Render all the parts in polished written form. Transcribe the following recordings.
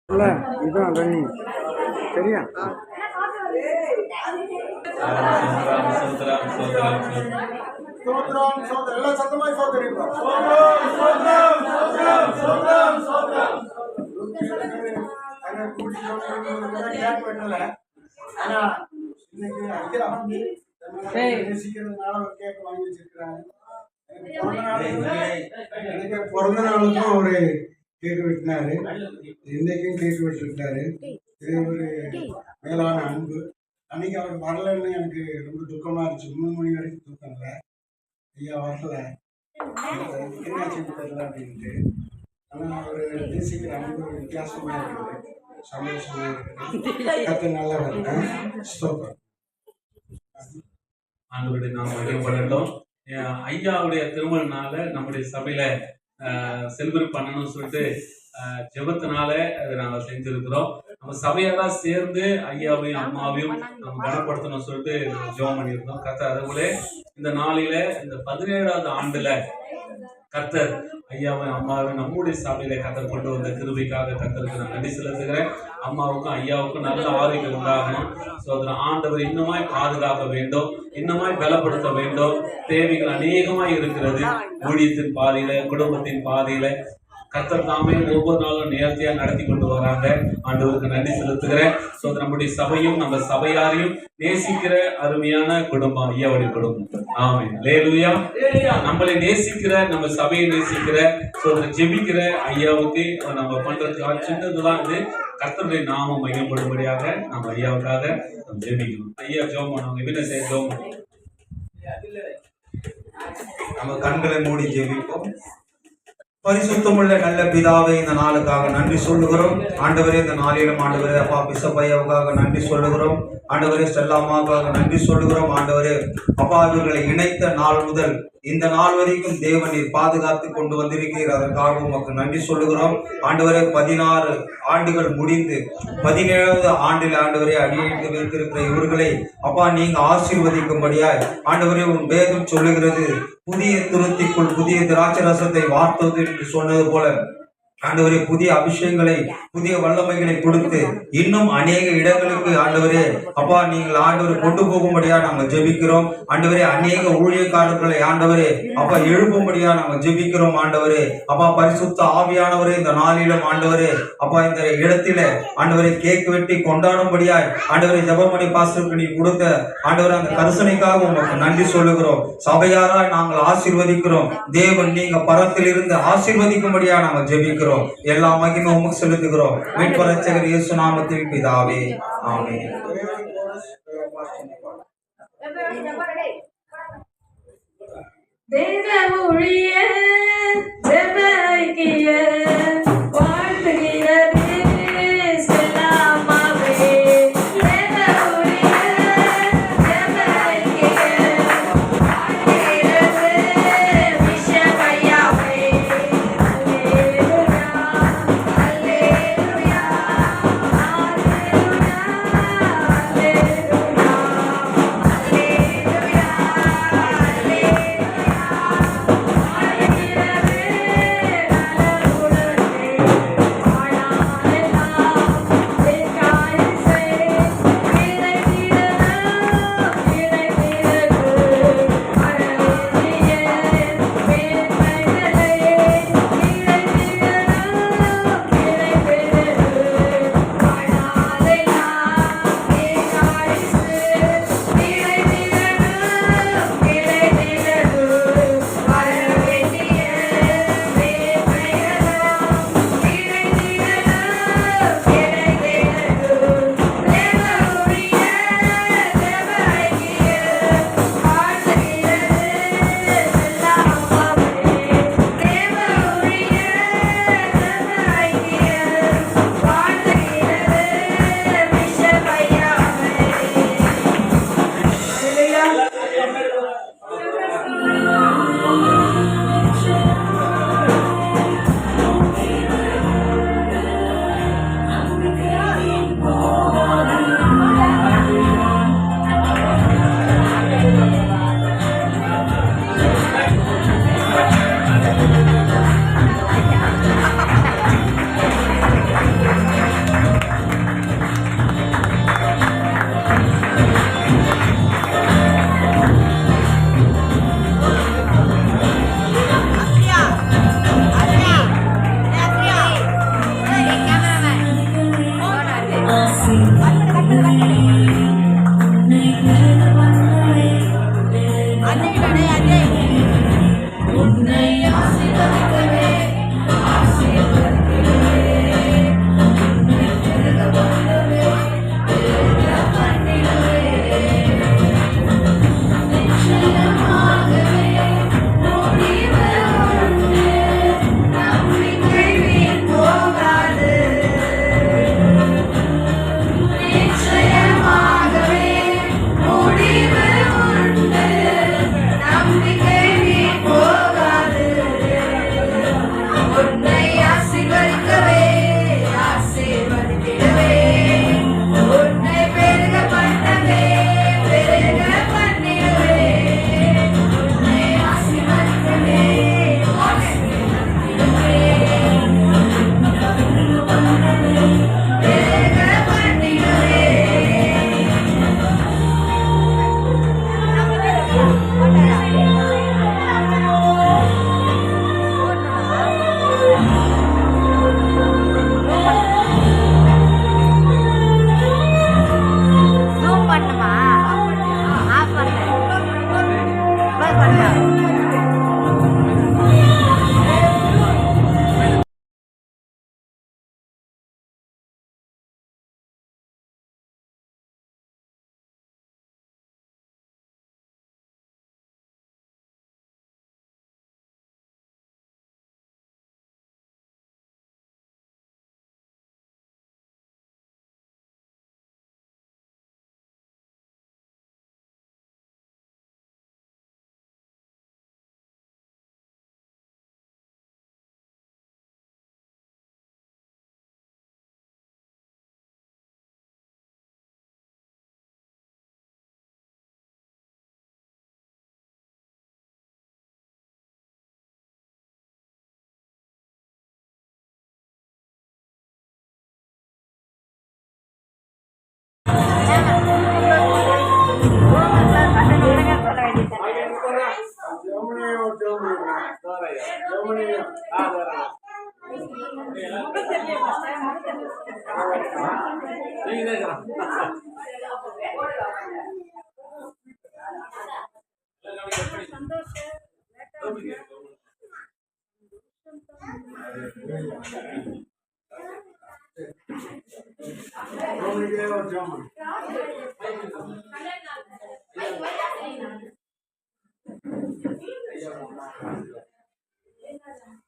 இதுதான் தண்ணி சரியா? பிறந்த நாளுக்கும் ஒரு கேக்கு வெட்டினாரு, இன்னைக்கும் கேக்கு வெட்டிருக்காரு. இது ஒரு மேலான அன்பு. அன்னைக்கு அவர் வரலன்னு எனக்கு ரொம்ப துக்கமா இருந்துச்சு. 3 மணி வரைக்கும் தூக்கம் இல்லை. ஐயா வரல, என்னாச்சுன்னு தெரியல அப்படின்ட்டு. ஆனால் அவர் நேசிக்கிற அன்பு வித்தியாசமா இருக்குது, சந்தோஷமா இருக்குது. கத்து நல்லா இருக்கேன். ஸ்தோத்திரம். ஆண்டவருடைய நாம் வழிபடட்டும். ஐயாவுடைய திருமணனால நம்முடைய சபையில செலிப்ரேட் பண்ணணும்னு சொல்லிட்டு ஜெபத்தினால அதை நாங்கள் செஞ்சிருக்கிறோம். நம்ம சபையெல்லாம் சேர்ந்து ஐயாவையும் அம்மாவையும் நம்ம கனப்படுத்தணும்னு சொல்லிட்டு ஜெபம் பண்ணியிருந்தோம். கர்த்தர் அதுபோல இந்த நாளில இந்த 17வது ஆண்டுல கர்த்தர் ஐயாவையும் அம்மாவையும் நம்முடைய சபையில கர்த்தர் கொண்டு வந்த கிருபைக்காக கர்த்தருக்கு நான் நன்றி செலுத்துகிறேன். அம்மாவுக்கும் ஐயாவுக்கும் நல்ல ஆரோக்கியம் உண்டாகணும். ஸோ அதில் ஆண்டவர் இன்னுமாய் பாதுகாக்க வேண்டும், இன்னுமாய் பலப்படுத்த வேண்டும். தேவைகள் அநேகமாய் இருக்கிறது. ஊழியத்தின் பாதையில, குடும்பத்தின் பாதையில கர்த்தர் தாமே ஒவ்வொரு நாளும் நேர்த்தியா நடத்தி கொண்டு வராங்க. ஆண்டவருக்கு நன்றி செலுத்துகிறேன். ஸோ நம்முடைய சபையும் நம்ம சபையாரையும் நேசிக்கிற அருமையான குடும்பம் ஐயாவுடைய குடும்பம். ஆமென். அல்லேலூயா. நம்மளை நேசிக்கிற, நம்ம சபையை நேசிக்கிற, ஸோ ஜெபிக்கிற ஐயாவுக்கு நம்ம பண்றதுக்கு சின்னதுதான் இது. கர்த்தருடைய நாமம் மையப்படும்படியாக நம்ம ஐயாவுக்காக நம்ம ஜெபிக்கணும். ஐயா ஜெபம் பண்ணுவாங்க. என்ன செய்ய ஜெபம் பண்ணுவோம்? நம்ம கண்களை மூடி ஜெபிப்போம். பரிசுத்தமுள்ள நல்ல பிதாவை, இந்த நாளுக்காக நன்றி சொல்லுகிறோம். ஆண்டவரே, இந்த நாளிலும் ஆண்டவரே அப்பா பிசப்பையாவுக்காக நன்றி சொல்லுகிறோம். ஆண்டவரே ஸ்டெல்லாமாவுக்காக நன்றி சொல்லுகிறோம். ஆண்டவரே அப்பா இவர்களை இணைத்த நாள் முதல் இந்த நாள் வரைக்கும் தேவன் நீர் பாதுகாத்து கொண்டு வந்திருக்கிறீர். அதற்காக உமக்கு நன்றி சொல்லுகிறோம். ஆண்டவரே 16 ஆண்டுகள் முடிந்து 17வது ஆண்டில் ஆண்டவரே அடியெடுத்து வைத்திருக்கிற இவர்களை அப்பா நீங்க ஆசீர்வதிக்கும்படியாய் ஆண்டவரே உன் வேதம் சொல்லுகிறது, புதிய துருத்திக்குள் புதிய திராட்சை ரசத்தை வார்த்தது என்று சொன்னது போல ஆண்டவரே புதிய அபிஷேகங்களை, புதிய வல்லமைகளை கொடுத்து இன்னும் அநேக இடங்களுக்கு ஆண்டவரே அப்பா நீங்கள் ஆண்டவரை கொண்டு போகும்படியா நாங்கள் ஜெபிக்கிறோம். ஆண்டவரே அநேக ஊழியக்காரர்களை ஆண்டவரே அப்பா எழுப்பும்படியா நாங்கள் ஜெபிக்கிறோம். ஆண்டவரே அப்பா பரிசுத்த ஆவியானவரே இந்த நாளிலும் ஆண்டவரே அப்பா இந்த இடத்தில ஆண்டவரை கேக் வெட்டி கொண்டாடும்படியாய் ஆண்டவரை ஜெபமணி பாஸ்டருக்கு நீ கொடுத்த ஆண்டவரை அந்த கருசனைக்காக உங்களுக்கு நன்றி சொல்லுகிறோம். சபையாராய் நாங்கள் ஆசீர்வதிக்கிறோம். தேவன் நீங்க பரத்தில் இருந்து ஆசீர்வதிக்கும்படியா நாங்கள் ஜெபிக்கிறோம். எல்லா மகிமை உமக்கு செலுத்துகிறோம். மீட்பர் இரட்சகர் இயேசு நாமத்தில் பிதாவே, ஆமென். தேவ ஊழிய ஜெபக்கிய வாழ்த்துகிறது செல்லாமாவே. தேவ ஊழிய ஜெபக்கிய வாழ்த்துகிறது விஷபையாவே.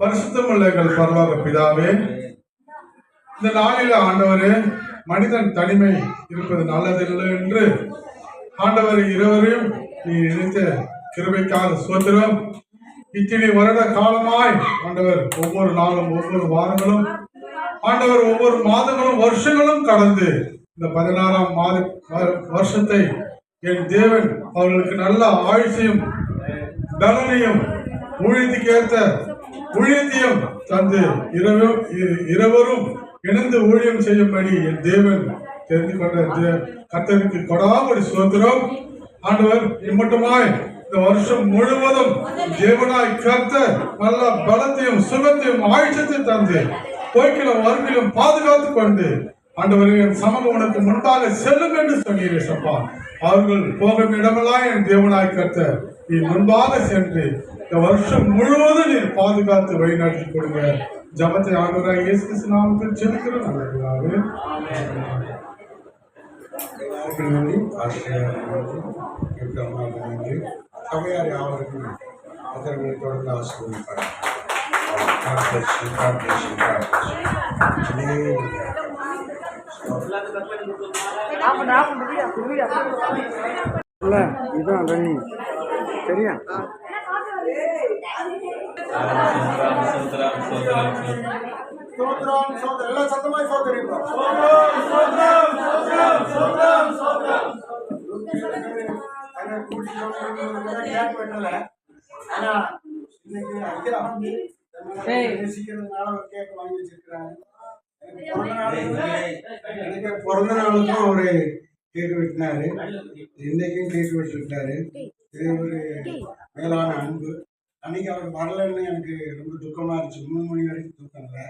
பரிசுத்தமுள்ள எங்கள் பரலோக பிதாவே, இந்த நாளில் ஆண்டவரே, மனிதன் தனிமை இருப்பது நல்லதில்லை என்று ஆண்டவர் இருவரையும் நீ நினைத்த கிருபைக்காக சோத்திரம். இத்தனை வருட காலமாய் ஆண்டவர் ஒவ்வொரு நாளும் ஒவ்வொரு வாரங்களும் ஆண்டவர் ஒவ்வொரு மாதங்களும் வருஷங்களும் கடந்து இந்த 16ஆம் வருஷத்தை என் தேவன் அவர்களுக்கு நல்ல ஆயுசையும் பலனையும் ஊழியத்துக்கேற்ற ஊழியத்தையும் தந்து இருவரும் இணைந்து ஊழியம் செய்யும்படி என் தேவன் தெரிந்து கொண்ட கர்த்தருக்கு கொடாபடி சோத்திரம். ஆண்டவர் இம்மட்டுமாய் இந்த வருஷம் முழுவதும் தேவனாய் கர்த்தர் நல்ல பலத்தையும் சுகத்தையும் ஆயுஷத்தையும் தந்து போய்க்கிலும் வருகிலும் பாதுகாத்து கொண்டு ஆண்டவரே என் சமூகம் உனக்கு முன்பாக செல்லும் என்று சொன்னீரே சப்பா. அவர்கள் போகும் இடமெல்லாம் என் தேவனாய் கர்த்தர் நீ முன்பாக சென்று இந்த வருஷம் முழுவதும் நீர் பாதுகாத்து வழிநடத்தி கொடுங்க. ஜபத்தை ஆண்டவராக இயேசு கிறிஸ்து நாமத்தில் ஜெபிக்கிறோம் நல்லதாகவே. எல்லாருக்கும் நன்றி. ஆசிரியர் நன்றி. சபையார் யாவருக்கும் கர்த்தர்களை தொடர்ந்து ஆசீர்வதிப்பார். இதுதான் தண்ணி சரியா? எல்லாம் சத்தமாய் சோதரிப்போம். ஆனா இன்னைக்கு ஐயா நேசிக்கிறதுனால ஒரு கேக் வாங்கி வச்சிருக்கிறாங்க. எனக்கு பிறந்த நாளுக்கும் ஒரு கேக் வெட்டினாரு, இன்னைக்கும் கேக் வெட்டிருக்காரு. இது ஒரு மேலான அன்பு. அன்னைக்கு அவர் வரலன்னு எனக்கு ரொம்ப துக்கமா இருந்துச்சு. 3 மணி வரைக்கும் தூக்கம் இல்லை.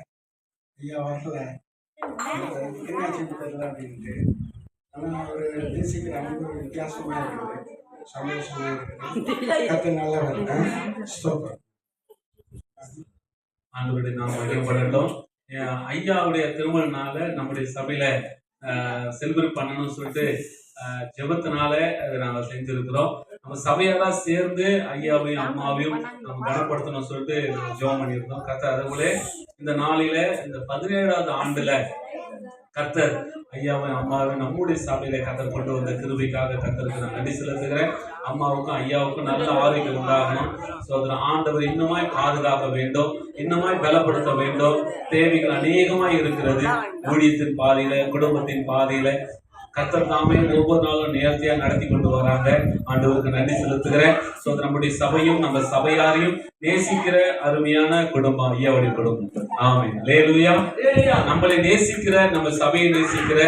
ஐயா வரல, என்னாச்சுன்னு தெரியல அப்படின்ட்டு. ஆனால் அவர் நேசிக்கிற அன்பு வித்தியாசமா இருக்குது, சந்தோஷமா இருக்குது. கத்து நல்லா இருக்கேன். ஸ்தோத்திரம். ஆண்டவருடைய நாம் மகிழப்படட்டும். ஐயாவுடைய திருமணனால நம்முடைய சபையில செலிப்ரேட் பண்ணணும்னு சொல்லிட்டு ஜெபத்தினால அதை நாங்கள் செஞ்சிருக்கிறோம். நம்ம சபையெல்லாம் சேர்ந்து ஐயாவையும் அம்மாவையும் நம்ம கனப்படுத்தணும் சொல்லிட்டு ஜெபம் பண்ணியிருந்தோம். கர்த்தர் அதுபோல இந்த நாளில இந்த 17வது ஆண்டுல கர்த்தர் ஐயாவையும் அம்மாவையும் நம்முடைய சபையில கர்த்தர் கொண்டு வந்த கிருபைக்காக கர்த்தருக்கு நான் நன்றி செலுத்துகிறேன். அம்மாவுக்கும் ஐயாவுக்கும் நல்ல ஆரோக்கியம் உண்டாகணும். சோதரன் ஆண்டவர் இன்னுமாய் பாதுகாக்க வேண்டும், இன்னுமாய் பலப்படுத்த வேண்டும். தேவைகள் அநேகமாய் இருக்கிறது. ஊழியத்தின் பாதையில, குடும்பத்தின் பாதையில கர்த்தர் தாமே ஒவ்வொரு நாளும் நேர்த்தியா நடத்தி கொண்டு வராங்க. ஆண்டவருக்கு நன்றி செலுத்துகிறேன். நம்முடைய சபையும் நம்ம சபையாரையும் நேசிக்கிற அருமையான குடும்பம் ஐயாவுடைய குடும்பம். ஆமென். அல்லேலூயா. நம்மளை நேசிக்கிற, நம்ம சபையை நேசிக்கிற,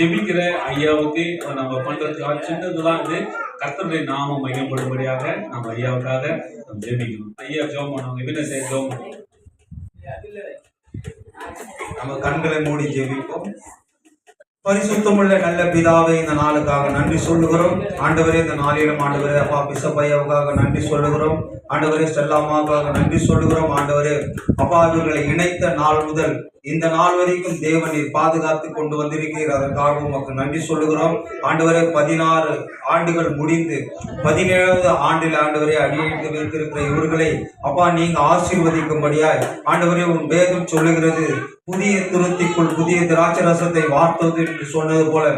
ஜெபிக்கிற ஐயாவுக்கு நம்ம பண்றதுக்கு சின்னதுதான் இது. கர்த்தருடைய நாமம் மையப்படும்படியாக நம்ம ஐயாவுக்காக நம்ம ஜெபிக்கணும். ஐயா ஜெபம் பண்ணுவாங்க. என்ன செய்ய ஜெபம் பண்ணுவோம்? நம்ம கண்களை மூடி ஜெபிப்போம். பரிசுத்தமுள்ள நல்ல பிதாவை இந்த நாளுக்காக நன்றி சொல்லுகிறோம். ஆண்டவரே இந்த நாளிலும் ஆண்டவரே அப்பா பிசப்பையாவுக்காக நன்றி சொல்லுகிறோம். ஆண்டவரே ஸ்டெல்லாமாவுக்காக நன்றி சொல்லுகிறோம். ஆண்டவரே அப்பா இவர்களை இணைத்த நாள் முதல் இந்த நாள் வரைக்கும் தேவனீர் பாதுகாத்து கொண்டு வந்திருக்கிறீர். அதற்காக உமக்கு நன்றி சொல்லுகிறோம். ஆண்டவரே 16 ஆண்டுகள் முடிந்து 17வது ஆண்டில் ஆண்டவரே அடியெடுத்து வைத்திருக்கிற இவர்களை அப்பா நீங்க ஆசீர்வதிக்கும்படியாய் ஆண்டவரே உன் வேதம் சொல்லுகிறது, புதிய துருத்திக்குள் புதிய திராட்சை ரசத்தை வார்த்தது என்று சொன்னது போல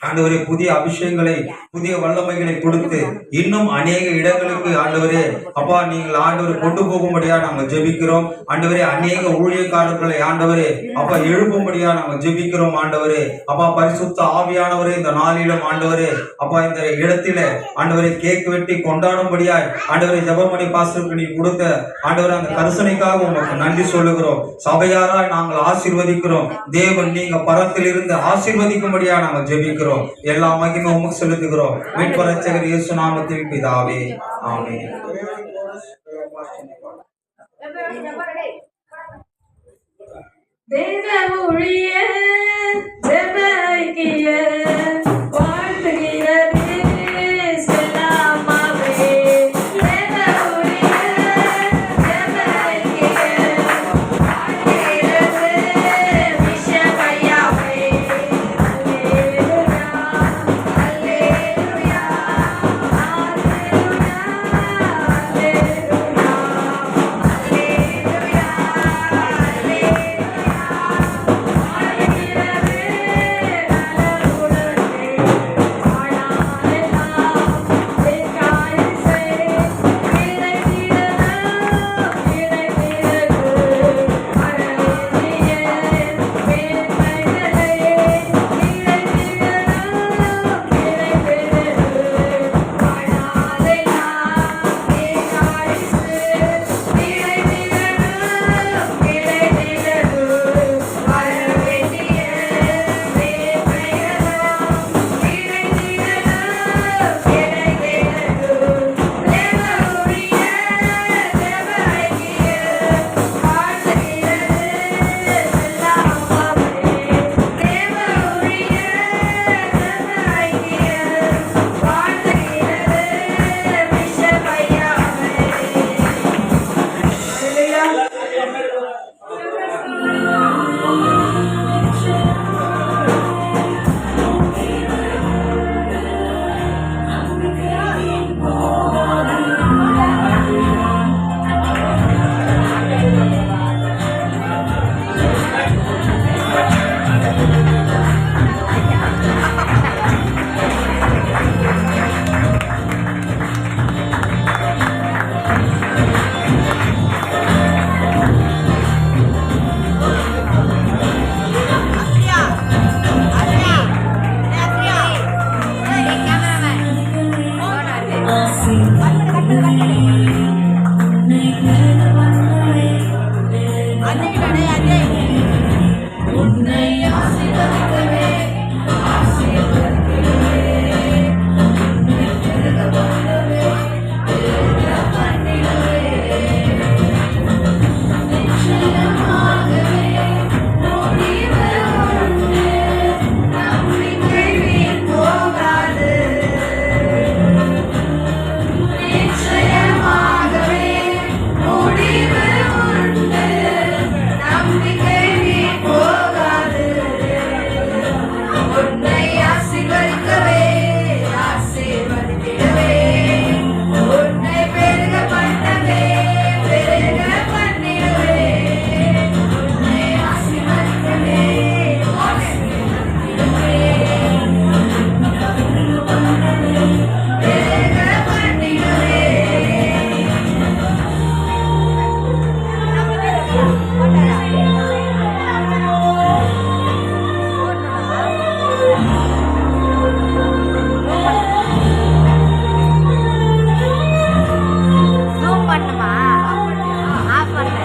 ஆண்டவரே புதிய அபிஷேகங்களை புதிய வல்லமைகளை கொடுத்து இன்னும் அநேக இடங்களுக்கு ஆண்டவரே அப்பா நீங்கள் ஆண்டவரை கொண்டு போகும்படியா நாங்கள் ஜெபிக்கிறோம். ஆண்டவரே அநேக ஊழியக்காரர்களை ஆண்டவரே அப்பா எழுப்பும்படியா நாங்கள் ஜெபிக்கிறோம். ஆண்டவரே அப்பா பரிசுத்த ஆவியானவரே இந்த நாளிலும் ஆண்டவரே அப்பா இந்த இடத்தில ஆண்டவரை கேக் வெட்டி கொண்டாடும்படியாய் ஆண்டவரை ஜெபமணி பாஸ்டருக்கு நீ கொடுத்த ஆண்டவரே அந்த கருசனைக்காக உங்களுக்கு நன்றி சொல்லுகிறோம். சபையாராய் நாங்கள் ஆசீர்வதிக்கிறோம். தேவன் நீங்க பரத்தில் இருந்து ஆசீர்வதிக்கும்படியா நாங்கள் ஜெபிக்கிறோம். எல்லா மகிமை உமக்கு செலுத்துகிறோம். மீட்பு ரட்சகர் இயேசு நாமத்தில் பிதாவே, ஆமென். தேவ ஊழிய ஜெப ஐக்கிய வாழ்த்துகிறது செல்லாமாவே. தேவ ஊழிய ஜெப ஐக்கிய வாழ்த்துகிறது விஷமையாவே. அல்லேலூயா, அல்லேலூயா, அல்லேலூயா, அல்லேலூயா, பண்ணுமா ஆஃப் பண்ண